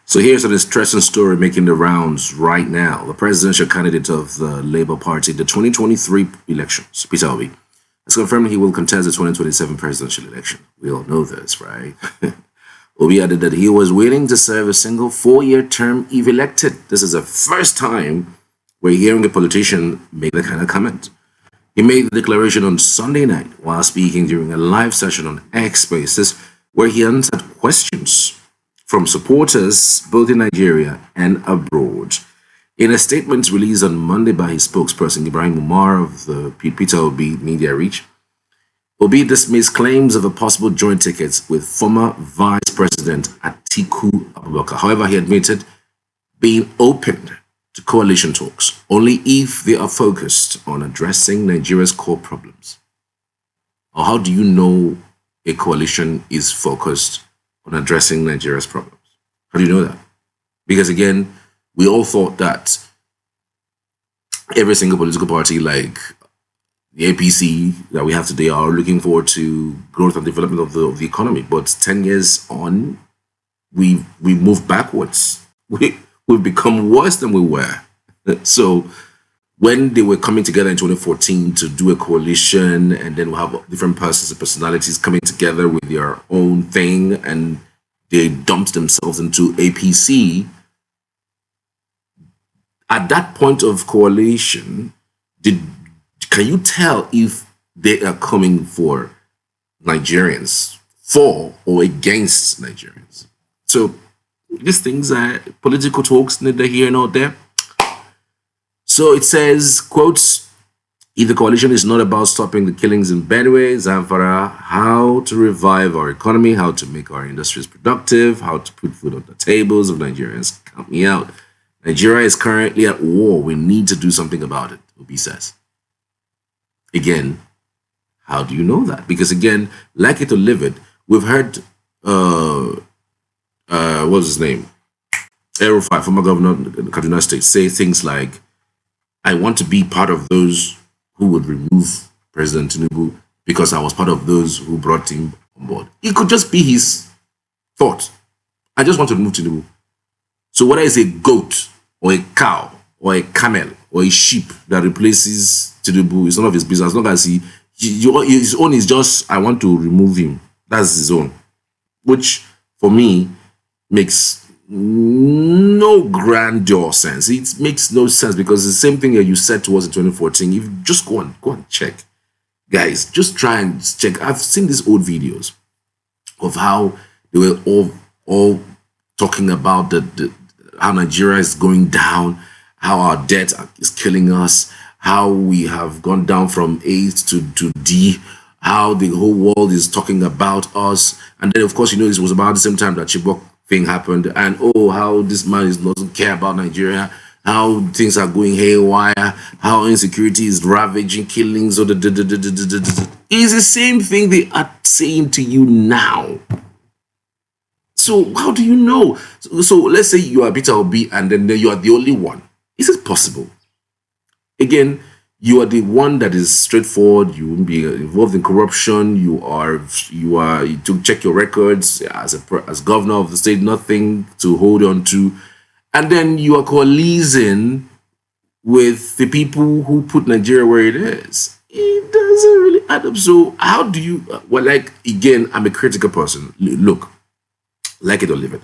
So here's a distressing story making the rounds right now. The presidential candidate of the Labour Party, the 2023 elections, Peter Obi, has confirmed he will contest the 2027 presidential election. We all know this, right? Obi added that he was willing to serve a single 4-year term if elected. This is the first time we're hearing a politician make that kind of comment. He made the declaration on Sunday night while speaking during a live session on X Spaces, where he answered questions from supporters both in Nigeria and abroad. In a statement released on Monday by his spokesperson, Ibrahim Umar of the Peter Obi Media Reach, Obi dismissed claims of a possible joint ticket with former Vice President Atiku Abubakar. However, he admitted being open to coalition talks only if they are focused on addressing Nigeria's core problems. Or how do you know a coalition is focused on addressing Nigeria's problems? How do you know that? Because again, we all thought that every single political party like the APC that we have today are looking forward to growth and development of the economy. But 10 years on, we moved backwards. We've become worse than we were. So when they were coming together in 2014 to do a coalition, and then we have different persons and personalities coming together with their own thing, and they dumped themselves into APC. At that point of coalition, can you tell if they are coming for Nigerians, for or against Nigerians? So these things are political talks, neither here nor there. So it says, quotes, if the coalition is not about stopping the killings in Benue, Zamfara, how to revive our economy, how to make our industries productive, how to put food on the tables of Nigerians, count me out. Nigeria is currently at war. We need to do something about it, Obi says. Again, how do you know that? Because again, like it or live it, we've heard, what's his name? El-Rufai, former governor of Kaduna State, say things like, I want to be part of those who would remove President Tinubu because I was part of those who brought him on board. It could just be his thought. I just want to remove Tinubu. So whether it's a goat or a cow or a camel or a sheep that replaces Tinubu, it's none of his business. As long as his own is just, I want to remove him. That's his own. Which, for me, makes no grandeur sense. It makes no sense because the same thing that you said to us in 2014. If you just go and check, guys, just try and check. I've seen these old videos of how they were all talking about how Nigeria is going down, how our debt is killing us, how we have gone down from A to D, how the whole world is talking about us. And then, of course, this was about the same time that Chibok thing happened, and how this man doesn't care about Nigeria, how things are going haywire, how insecurity is ravaging, killings, it's the same thing they are saying to you now. So how do you know? So let's say you are Peter Obi and then you are the only one. Is it possible? Again, you are the one that is straightforward. You won't be involved in corruption. You to check your records as governor of the state, nothing to hold on to, and then you are coalescing with the people who put Nigeria where it is. It doesn't really add up. So how do you? Well, like again, I'm a critical person. Look, like it or leave it,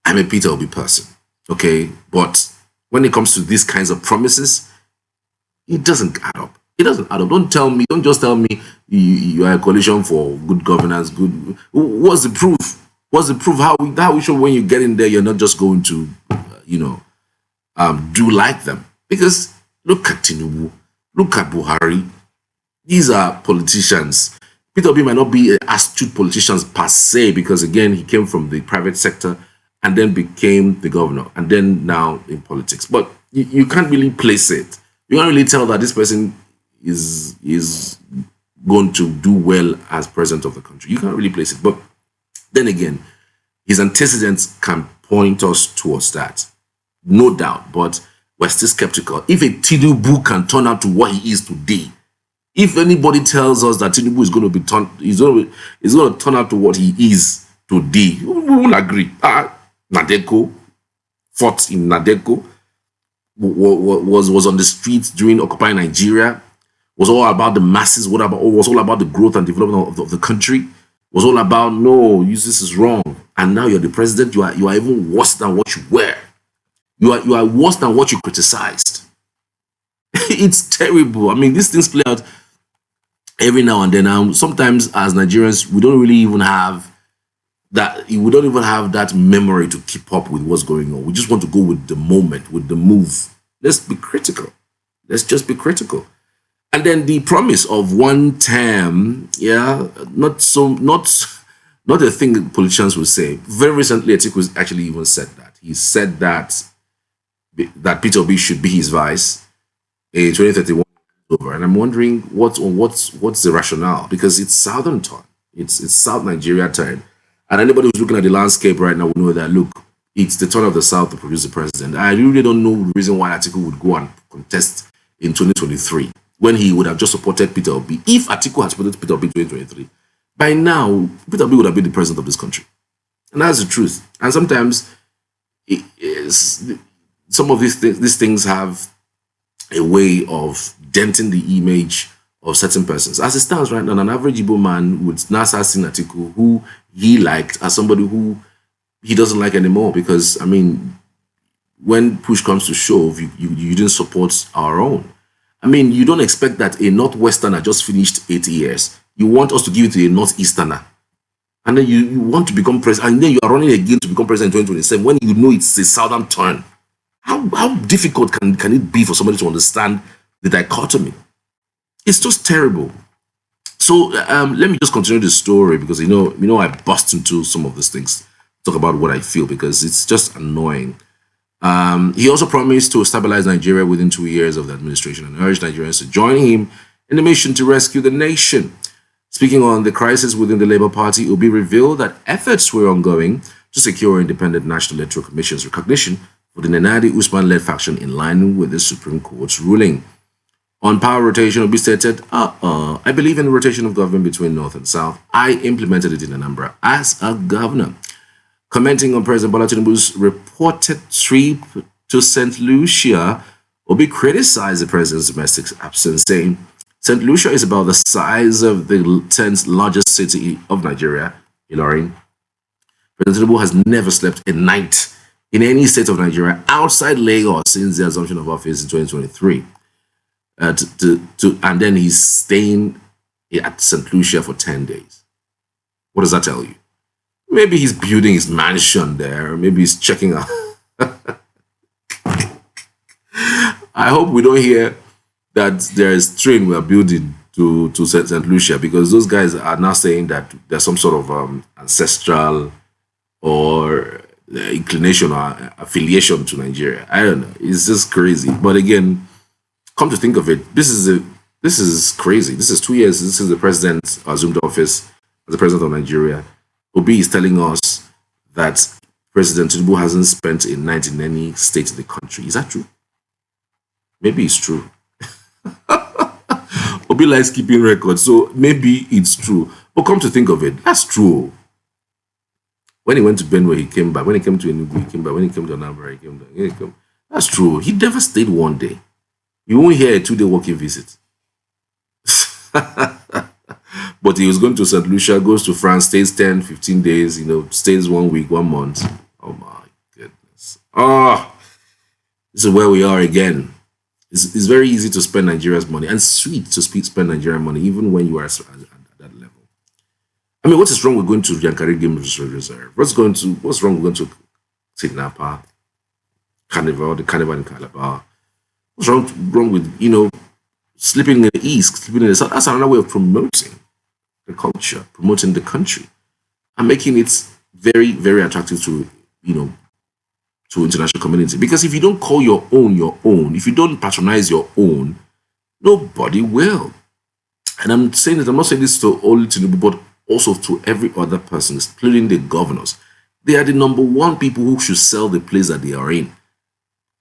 I'm a Peter Obi person. Okay, but when it comes to these kinds of promises, it doesn't add up. It doesn't add up. Don't just tell me you are a coalition for good governance. What's the proof? What's the proof? How we show when you get in there, you're not just going to, do like them. Because look at Tinubu, look at Buhari. These are politicians. Peter Obi might not be an astute politician per se, because again, he came from the private sector and then became the governor, and then now in politics. But you can't really place it. You can't really tell that this person is going to do well as president of the country. You can't really place it. But then again, his antecedents can point us towards that. No doubt. But we're still skeptical. If a Tinubu can turn out to what he is today, if anybody tells us that Tinubu is going to turn out to what he is today, we won't agree. Nadeko, fought in Nadeko, was on the streets during occupying Nigeria, was all about the masses, was all about the growth and development of the country, was all about, no, this is wrong. And now you're the president, you are even worse than what you were. You are worse than what you criticized. It's terrible. I mean, these things play out every now and then. Sometimes as Nigerians, we don't really even have that. We don't even have that memory to keep up with what's going on. We just want to go with the moment, with the move. Let's be critical. Let's just be critical. And then the promise of one term, yeah, not a thing that politicians will say. Very recently, Atiku actually even said that. He said that Peter Obi should be his vice in 2031 over. And I'm wondering what's the rationale, because it's southern turn. It's South Nigeria turn. And anybody who's looking at the landscape right now will know that, look, it's the turn of the South to produce the president. I really don't know the reason why Atiku would go and contest in 2023 when he would have just supported Peter Obi. If Atiku had supported Peter Obi in 2023, by now, Peter Obi would have been the president of this country. And that's the truth. And sometimes some of these things have a way of denting the image of certain persons. As it stands right now, an average Igbo man would now start seeing Atiku, who he liked, as somebody who he doesn't like anymore. Because, I mean, when push comes to shove, you didn't support our own. I mean, you don't expect that a Northwesterner just finished 8 years. You want us to give it to a Northeasterner. And then you want to become president, and then you are running again to become president in 2027 when you know it's a southern turn. How difficult can it be for somebody to understand the dichotomy? It's just terrible. So let me just continue the story, because you know I bust into some of these things, talk about what I feel, because it's just annoying. He also promised to stabilize Nigeria within 2 years of the administration and urged Nigerians to join him in the mission to rescue the nation. Speaking on the crisis within the Labour Party, Obi revealed that efforts were ongoing to secure independent National Electoral Commission's recognition for the Nenadi Usman-led faction in line with the Supreme Court's ruling. On power rotation, Obi stated, I believe in the rotation of government between North and South. I implemented it in Anambra as a governor. Commenting on President Bola Tinubu's reported trip to St. Lucia, Obi criticized the president's domestic absence, saying, St. Lucia is about the size of the 10th largest city of Nigeria, Ilorin. President Tinubu has never slept a night in any state of Nigeria outside Lagos since the assumption of office in 2023. And then he's staying at St. Lucia for 10 days. What does that tell you? Maybe he's building his mansion there. Maybe he's checking out. I hope we don't hear that there is train we are building to St. Lucia, because those guys are now saying that there's some sort of ancestral or inclination or affiliation to Nigeria. I don't know. It's just crazy. But again, come to think of it, this is crazy. This is 2 years since the president assumed office as the president of Nigeria. Obi is telling us that President Tinubu hasn't spent a night in any state in the country. Is that true? Maybe it's true. Obi likes keeping records, so maybe it's true. But come to think of it, that's true. When he went to Benue, he came back. When he came to Enugu, he came back. When he came to Anambra, he came back. That's true. He never stayed 1 day. You won't hear a 2-day working visit. But he was going to St. Lucia, goes to France, stays 10, 15 days, stays 1 week, 1 month. Oh my goodness. This is where we are again. It's very easy to spend Nigeria's money, and sweet to spend Nigerian money, even when you are at that level. I mean, what is wrong with going to Yankari Game Reserve? What's wrong with going to Sidnapa, Carnival, the Carnival in Calabar? What's wrong with, sleeping in the east, sleeping in the south? That's another way of promoting the culture, promoting the country, and making it very, very attractive to, to international community. Because if you don't call your own, if you don't patronize your own, nobody will. And I'm not saying this to only Tinubu, but also to every other person, including the governors. They are the number one people who should sell the place that they are in.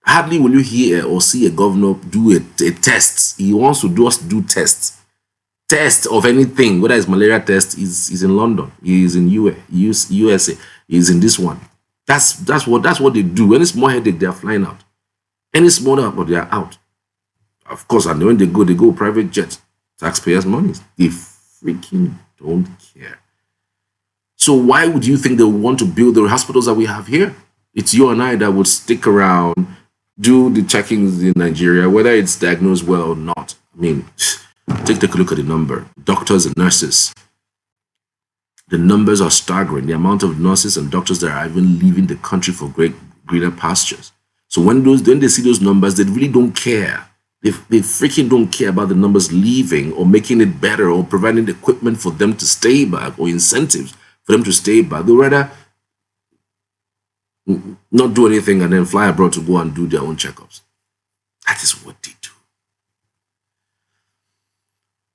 Hardly will you hear or see a governor do a test. He wants to just do tests. Test of anything, whether it's malaria test, is in London, he is in USA, he is in this one. That's what they do. Any small headache, they are flying out. Any smaller, but they are out. Of course, and when they go private jet, taxpayers' money. They freaking don't care. So why would you think they want to build the hospitals that we have here? It's you and I that would stick around, do the checkings in Nigeria, whether it's diagnosed well or not. I mean, take a look at the number. Doctors and nurses. The numbers are staggering. The amount of nurses and doctors that are even leaving the country for greener pastures. So when they see those numbers, they really don't care. They freaking don't care about the numbers leaving or making it better or providing the equipment for them to stay back or incentives for them to stay back. They'd rather not do anything and then fly abroad to go and do their own checkups. That is what they do.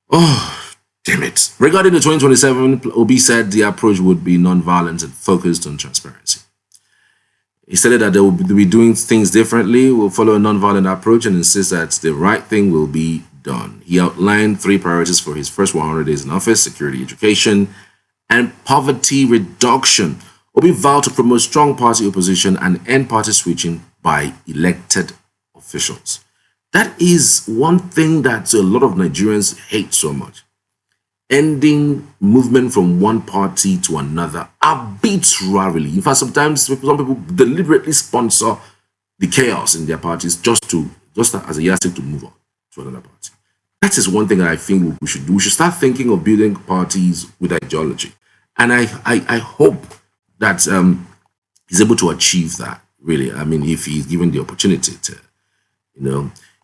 Oh, damn it. Regarding the 2027, Obi said the approach would be non-violent and focused on transparency. He stated that they will be doing things differently, will follow a non-violent approach, and insists that the right thing will be done. He outlined 3 priorities for his first 100 days in office: security, education, and poverty reduction. Obi vowed to promote strong party opposition and end party switching by elected officials. That is one thing that a lot of Nigerians hate so much. Ending movement from one party to another arbitrarily. In fact, sometimes some people deliberately sponsor the chaos in their parties just as a yardstick to move on to another party. That is one thing that I think we should do. We should start thinking of building parties with ideology. And I hope that he's able to achieve that, really. I mean, if he's given the opportunity to,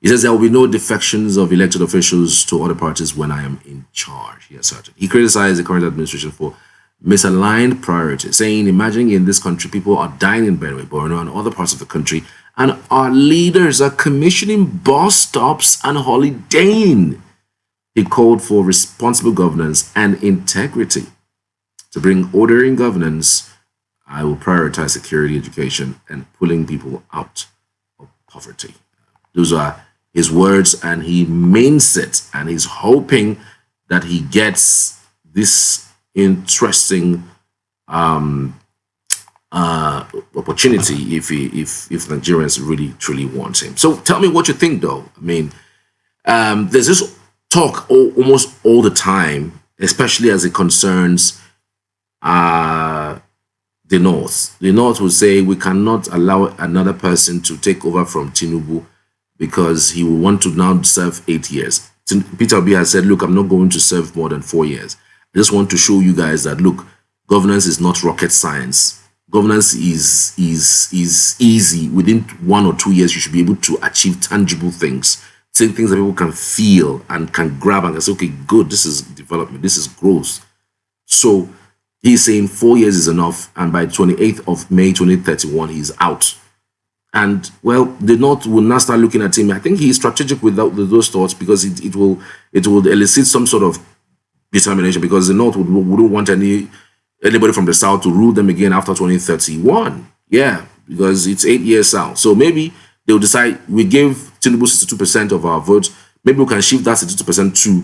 He says there will be no defections of elected officials to other parties when I am in charge, he asserted. He criticized the current administration for misaligned priorities, saying, imagine in this country, people are dying in Benue, Borno, and other parts of the country, and our leaders are commissioning bus stops and holidaying. He called for responsible governance and integrity. To bring order in governance, I will prioritize security, education, and pulling people out of poverty. Those are his words, and he means it, and he's hoping that he gets this interesting opportunity if Nigerians really truly want him. So tell me what you think, though. I mean, there's this talk almost all the time, especially as it concerns the North. The North will say we cannot allow another person to take over from Tinubu because he will want to now serve 8 years. Peter Obi has said, look, I'm not going to serve more than 4 years. I just want to show you guys that, look, governance is not rocket science. Governance is easy. Within 1 or 2 years, you should be able to achieve tangible things, things that people can feel and can grab and say, okay, good, this is development, this is growth. So he's saying 4 years is enough, and by 28th of May 2031, he's out. And, well, the North will now start looking at him. I think he's strategic with those thoughts because it will elicit some sort of determination, because the North wouldn't want anybody from the South to rule them again after 2031. Yeah, because it's 8 years out. So maybe they'll decide we gave Tinubu 62% of our votes. Maybe we can shift that 62% to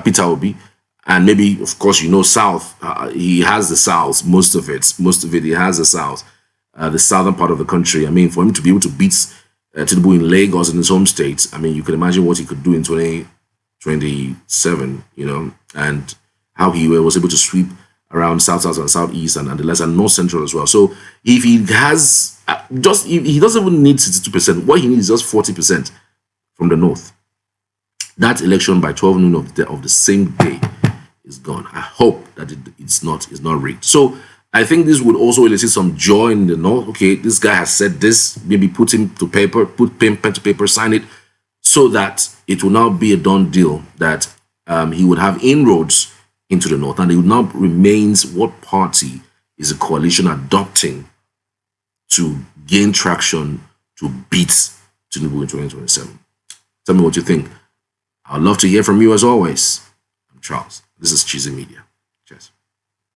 Peter Obi. And maybe, of course, South, he has the South, most of it, he has the South. The southern part of the country. I mean, for him to be able to beat Tinubu in Lagos in his home state, I mean, you can imagine what he could do in 2027, and how he was able to sweep around South and Southeast and the lesser North Central as well. So if he has he doesn't even need 62%. What he needs is just 40% from the North. That election by 12 noon of the same day is gone. I hope that it's not rigged. So I think this would also elicit some joy in the North. Okay, this guy has said this. Maybe put pen to paper, sign it, so that it will now be a done deal that he would have inroads into the North, and it would now remains what party is a coalition adopting to gain traction to beat Tinubu in 2027. Tell me what you think. I'd love to hear from you as always. I'm Charles. This is Cheesy Media. Cheers.